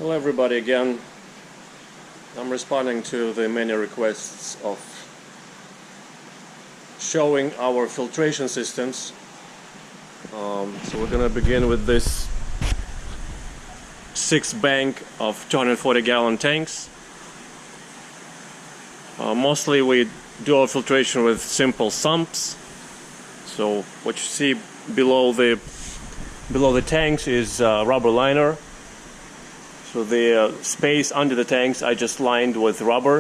Hello everybody again. I'm responding to the many requests of showing our filtration systems. So we're gonna begin with this 6-bank of 240-gallon tanks. Mostly we do our filtration with simple sumps. So what you see below the tanks is rubber liner. So the space under the tanks I just lined with rubber.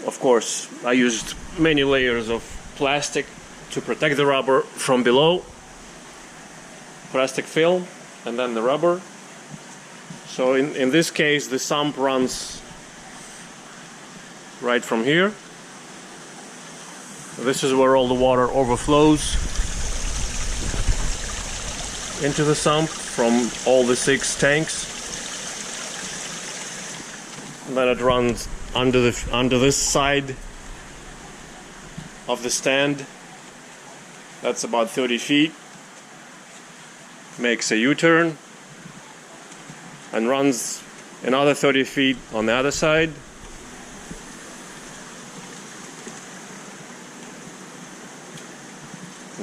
Of course, I used many layers of plastic to protect the rubber from below. Plastic film and then the rubber. So in this case the sump runs right from here. This is where all the water overflows into the sump from all the 6 tanks. And then it runs under this side of the stand. That's about 30 feet. Makes a U-turn and runs another 30 feet on the other side.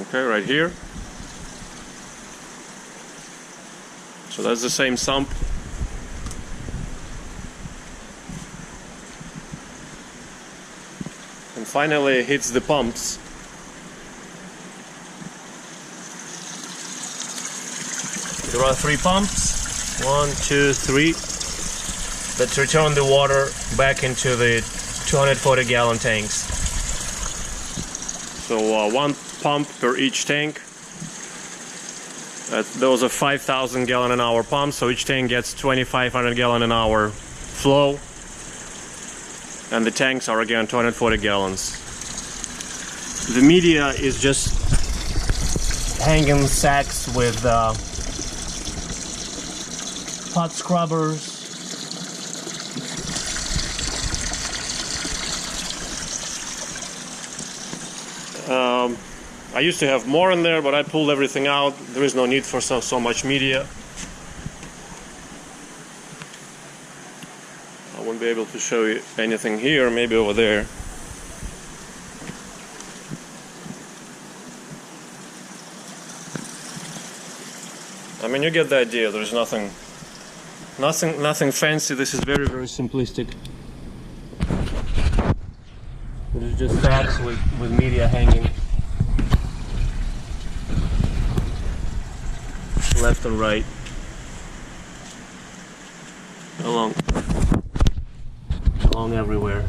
Okay, right here. So that's the same sump. And finally it hits the pumps. There are 3 pumps, 1, 2, 3, that return the water back into the 240-gallon tanks. So 1 pump per each tank. Those are 5,000 gallon an hour pumps, so each tank gets 2,500 gallon an hour flow, and the tanks are again 240 gallons. The media is just hanging sacks with pot scrubbers, I used to have more in there, but I pulled everything out. There is no need for so much media. I won't be able to show you anything here, maybe over there. I mean, you get the idea. There's nothing fancy. This is very simplistic. It is just sacks with media hanging left and right along everywhere.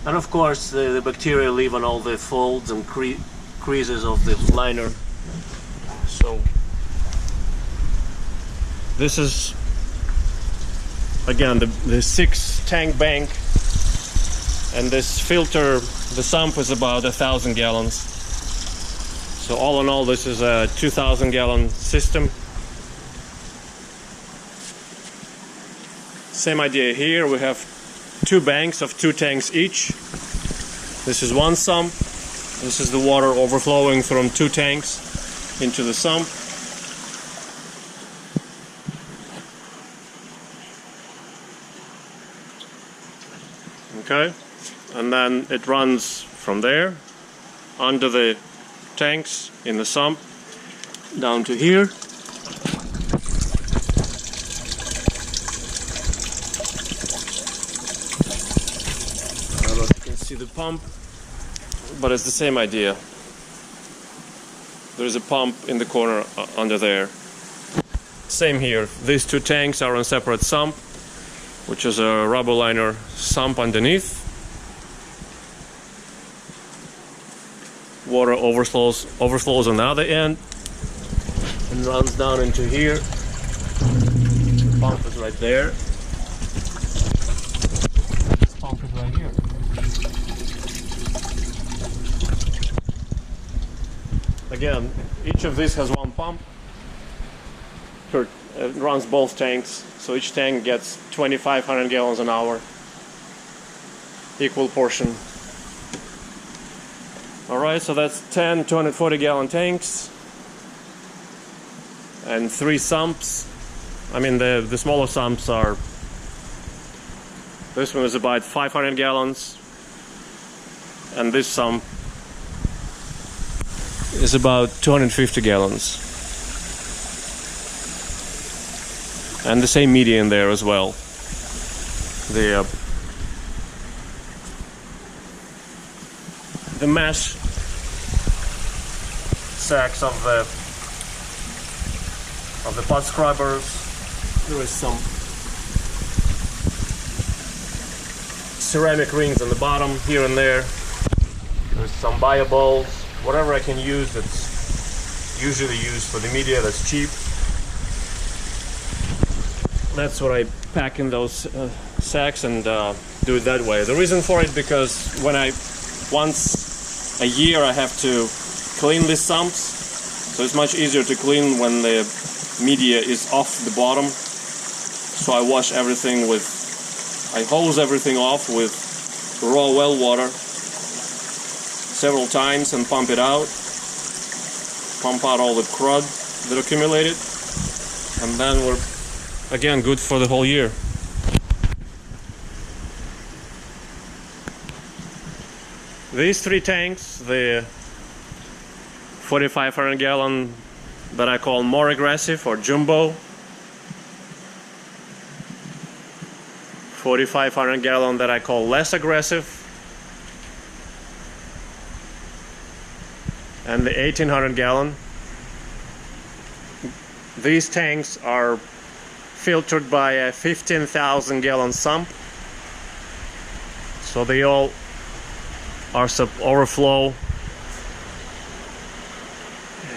And of course the bacteria live on all the folds and creases of the liner. So this is again the 6-tank bank, and this filter, the sump, is about 1,000 gallons. So all in all, this is a 2,000-gallon system. Same idea here. We have 2 banks of 2 tanks each. This is 1 sump. This is the water overflowing from 2 tanks into the sump. Okay, and then it runs from there under the tanks in the sump down to here. I don't know if you can see the pump, but it's the same idea. There's a pump in the corner under there. Same here. These 2 tanks are on separate sump, which is a rubber liner sump underneath. Water overflows on the other end and runs down into here. The pump is right there. This pump is right here. Again, each of these has 1 pump. It runs both tanks, so each tank gets 2,500 gallons an hour. Equal portion. Alright, so that's 10 240-gallon tanks. and 3 sumps. I mean, the smaller sumps are, this one is about 500 gallons, and this sump is about 250 gallons. And the same media in there as well. The mesh sacks of the pot scrubbers. There is some ceramic rings on the bottom here and there. There's some bio balls. Whatever I can use that's usually used for the media that's cheap. That's what I pack in those sacks and do it that way. The reason for it, because when once a year I have to clean these sumps, so it's much easier to clean when the media is off the bottom. So I wash everything I hose everything off with raw well water several times and pump it out. Pump out all the crud that accumulated, and then we're again good for the whole year. These 3 tanks, the 4,500 gallon that I call more aggressive or jumbo, 4,500 gallon that I call less aggressive, and the 1,800 gallon. These tanks are filtered by a 15,000 gallon sump, so they all are overflow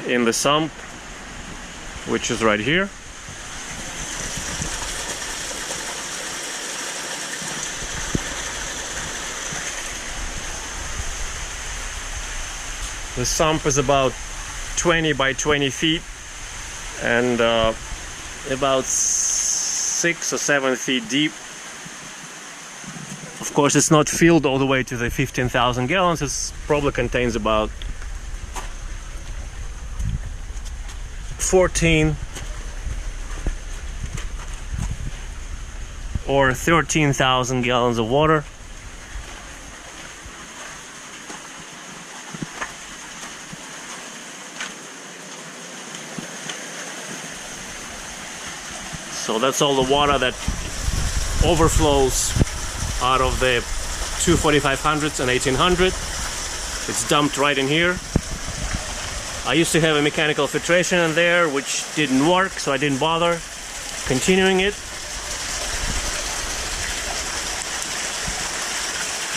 in the sump, which is right here. The sump is about 20 by 20 feet and about 6 or 7 feet deep. Of course, it's not filled all the way to the 15,000 gallons. It probably contains about 14 or 13,000 gallons of water. So that's all the water that overflows out of the two 4500s and 1800. It's dumped right in here. I used to have a mechanical filtration in there which didn't work, so I didn't bother continuing it.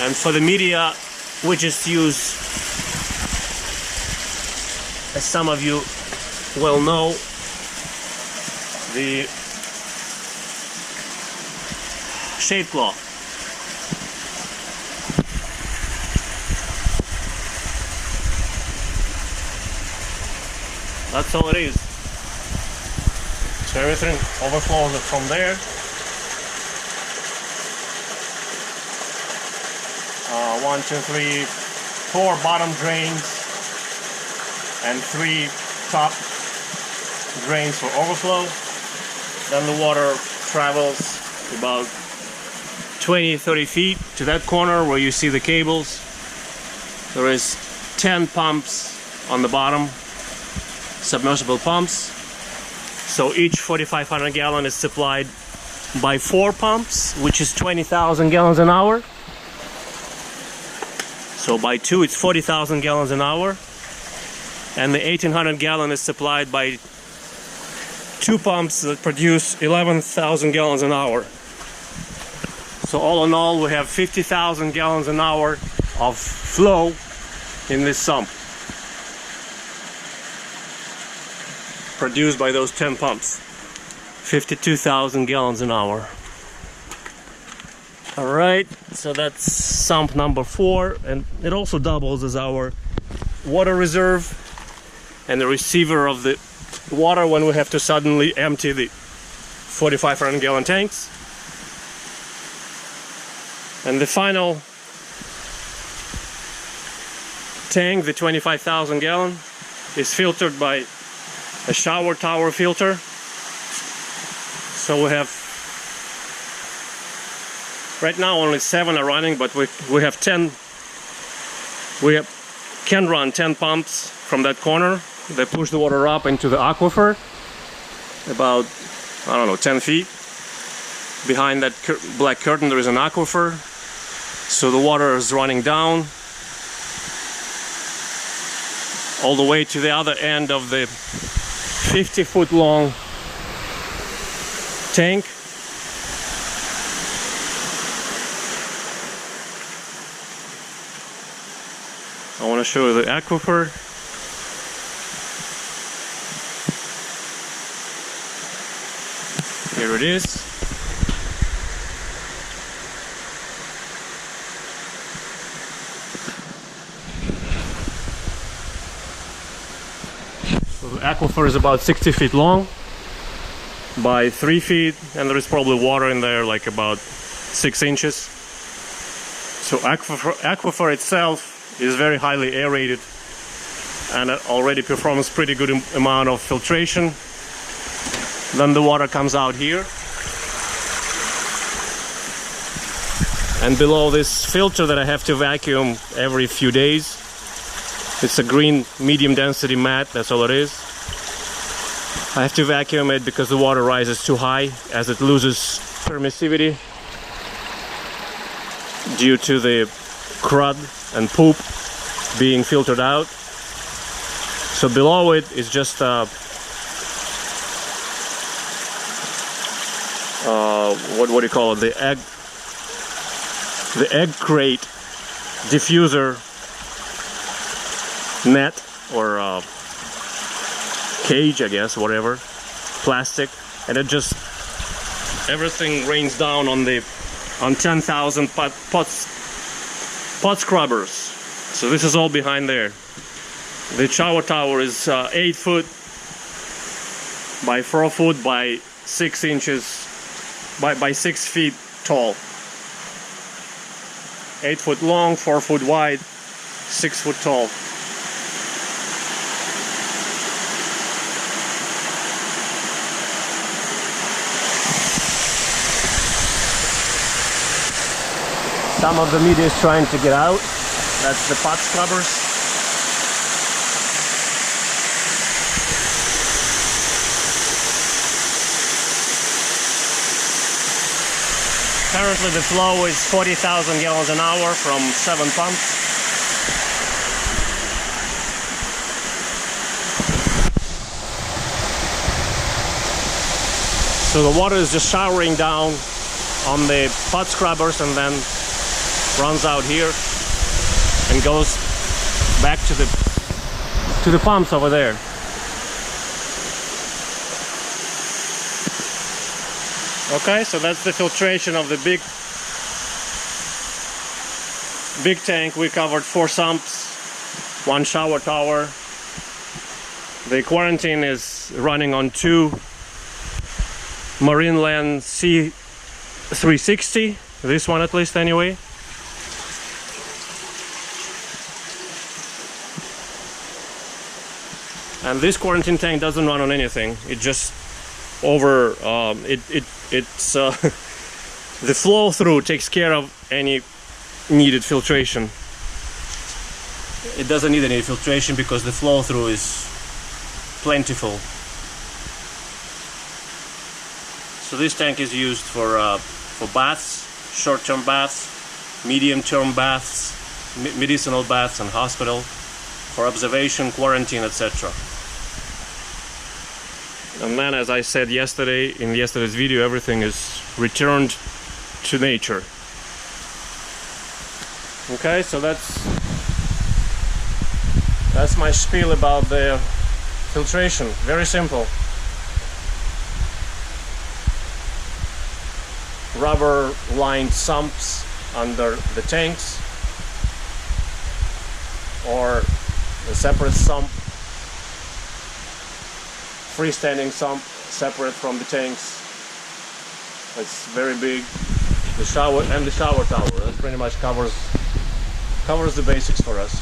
And for the media, we just use, as some of you well know, the shade cloth. That's all it is. So everything overflows from there. 1, 2, 3, 4 bottom drains and 3 top drains for overflow. Then the water travels about 20-30 feet to that corner where you see the cables. There is 10 pumps on the bottom, submersible pumps. So each 4,500 gallon is supplied by 4 pumps, which is 20,000 gallons an hour. So by 2 it's 40,000 gallons an hour. And the 1,800 gallon is supplied by 2 pumps that produce 11,000 gallons an hour. So all in all, we have 50,000 gallons an hour of flow in this sump, produced by those 10 pumps. 52,000 gallons an hour. Alright, so that's sump number 4, and it also doubles as our water reserve and the receiver of the water when we have to suddenly empty the 4,500 gallon tanks. And the final tank, the 25,000 gallon, is filtered by a shower tower filter. So we have, right now only 7 are running, but we have 10. We can run 10 pumps from that corner. They push the water up into the aquifer, about, I don't know, 10 feet. Behind that black curtain there is an aquifer, so the water is running down all the way to the other end of the 50-foot long tank. I want to show you the aquifer. Here it is. So the aquifer is about 60 feet long by 3 feet, and there is probably water in there like about 6 inches. So aquifer itself is very highly aerated and it already performs pretty good amount of filtration. Then the water comes out here, and below this filter that I have to vacuum every few days, it's a green medium density mat, that's all it is. I have to vacuum it because the water rises too high as it loses permissivity due to the crud and poop being filtered out. So below it is just what do you call it? The egg crate diffuser net or cage, I guess, whatever, plastic, and it just everything rains down on 10,000 pot scrubbers. So this is all behind there. The shower tower is 8 foot by 4 foot by 6 inches by 6 feet tall. 8 foot long, 4 foot wide, 6 foot tall. Some of the media is trying to get out. That's the pot scrubbers. Currently the flow is 40,000 gallons an hour from 7 pumps. So the water is just showering down on the pot scrubbers and then runs out here and goes back to the pumps over there. Okay, so that's the filtration of the big tank. We covered 4 sumps, 1 shower tower. The quarantine is running on 2 Marineland C360, this one at least anyway. And this quarantine tank doesn't run on anything. It just the flow through takes care of any needed filtration. It doesn't need any filtration because the flow through is plentiful. So this tank is used for baths, short-term baths, medium-term baths, medicinal baths and hospital, for observation, quarantine, etc. And then, as I said yesterday, in yesterday's video, everything is returned to nature. Okay, so that's my spiel about the filtration. Very simple. Rubber-lined sumps under the tanks, or a separate sump, freestanding sump separate from the tanks. It's very big. The shower and the shower tower, that pretty much covers the basics for us.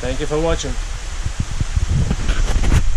Thank you for watching.